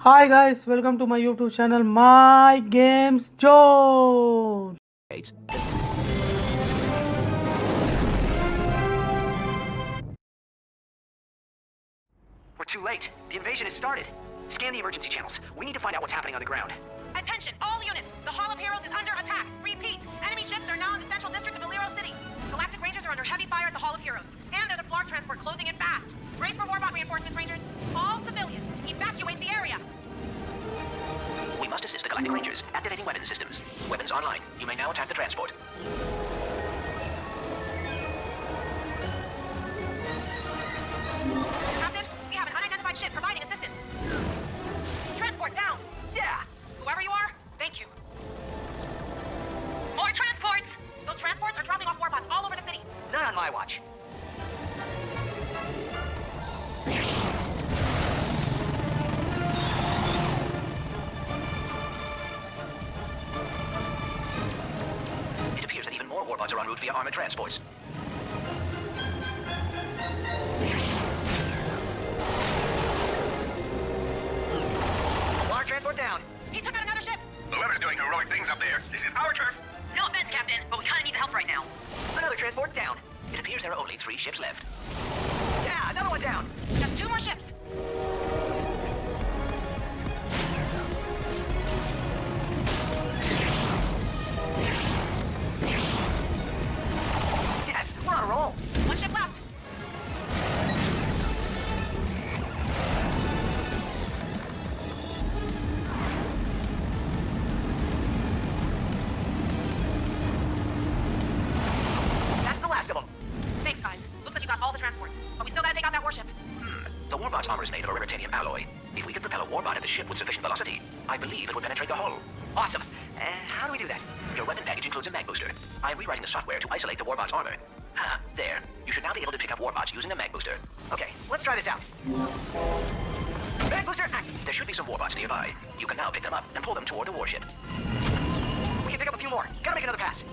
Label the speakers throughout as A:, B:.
A: Hi guys, welcome to my YouTube channel, My Games Joe.
B: We're too late. The invasion has started. Scan the emergency channels. We need to find out what's happening on the ground.
C: Attention, all units! The Hall of Heroes is under attack. Repeat, enemy ships are now in the central district of Alero City. Galactic Rangers are under heavy fire at the Hall of Heroes. And there's a Flark transport closing in fast. Brace for Warbot reinforcements, Rangers. All civilians, evacuate the area.
B: We must assist the Galactic Rangers, activating weapons systems. Weapons online. You may now attack the transport.
C: Captain, we have an unidentified ship providing assistance. Transport down.
B: Yeah!
C: Whoever you are, thank you. More transports! Those transports are dropping off warbots all over the city.
B: Not on my watch. It appears that even more warbots are en route via armored transports. Large transport down.
C: He took out another ship.
D: Whoever's doing heroic things up there, this is our turf.
C: No offense, Captain, but we kind of need the help right now.
B: Another transport down. It appears there are only 3 ships left. Yeah, another one down.
C: Just 2 more ships.
B: Yes, we're on a roll.
C: 1 ship left.
B: That's the last of them.
C: Thanks, guys. Looks like you got all the transports. But we still gotta take out that warship.
B: The warbot's armor is made of a raritanium alloy. If we could propel a warbot at the ship with sufficient velocity, I believe it would penetrate the hull. Awesome. And how do we do that? Your weapon package includes a mag booster. I'm rewriting the software to isolate the warbot's armor. Ah, there. You should now be able to pick up warbots using a mag booster. Okay, let's try this out. Mag booster active. There should be some warbots nearby. You can now pick them up and pull them toward the warship. We can pick up a few more. Gotta make another pass.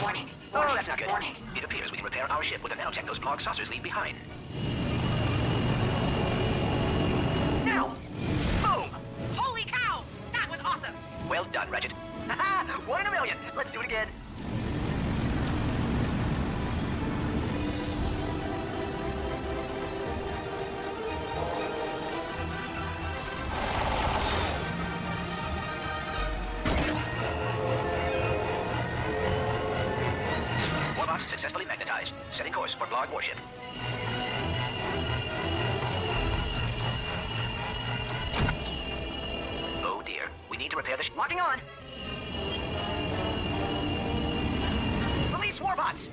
C: Warning.
B: Oh, that's not good.
C: Warning.
B: It appears we can repair our ship with the nanotech those Blarg saucers leave behind. Now! Boom!
C: Holy cow! That was awesome!
B: Well done, Ratchet. Haha! 1 in a million! Let's do it again. Warbots successfully magnetized. Setting course for Blarg warship. Oh dear. We need to repair the locking on! Release warbots!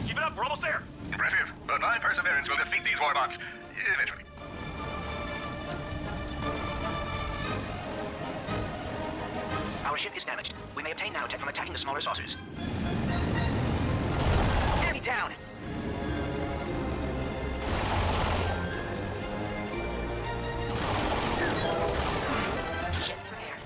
D: Keep it up, we're almost there. Impressive, but my perseverance will defeat these warbots. Eventually.
B: Our ship is damaged. We may obtain nanotech from attacking the smaller saucers. Enemy down! Ship prepared.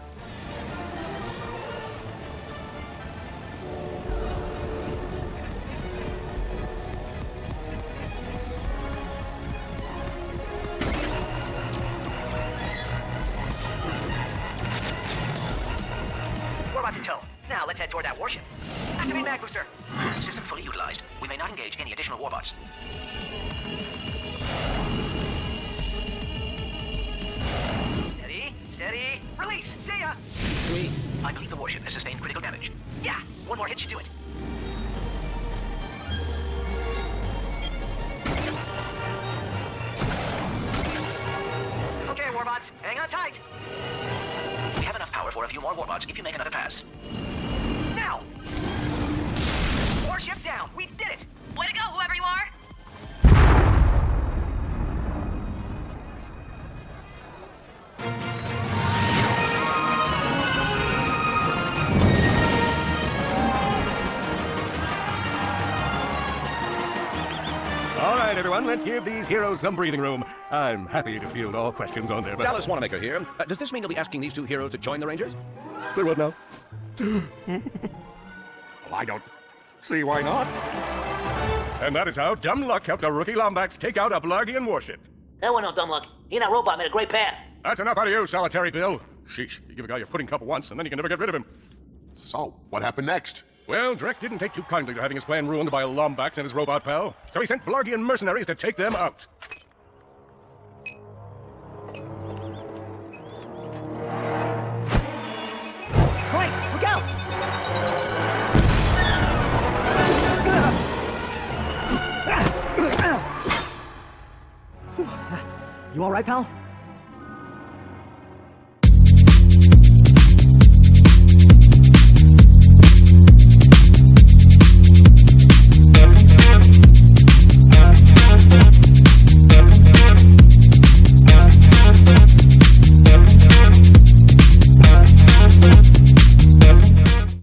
B: Warbots in tow. Now let's head toward that warship. Activate mag booster. System fully utilized. We may not engage any additional warbots. Steady, steady. Release. See ya. Sweet. I believe the warship has sustained critical damage. Yeah, 1 more hit should do it. Okay, warbots, hang on tight. We have enough power for a few more warbots if you make another pass. Now! Warship down! We did it!
C: Way to go, whoever you are!
E: All right, everyone, let's give these heroes some breathing room. I'm happy to field all questions on their behalf.
F: Dallas Wanamaker here. Does this mean you'll be asking these 2 heroes to join the Rangers?
E: Say what now? Well, I don't see why not. And that is how dumb luck helped the rookie Lombax take out a Blargian warship.
B: That wasn't no dumb luck. He and that robot made a great pair.
E: That's enough out of you, solitary Bill. Sheesh, you give a guy your pudding cup once, and then you can never get rid of him.
G: So, what happened next?
E: Well, Drek didn't take too kindly to having his plan ruined by a Lombax and his robot pal, so he sent Blargian mercenaries to take them out.
H: Clank, look out! You all right, pal?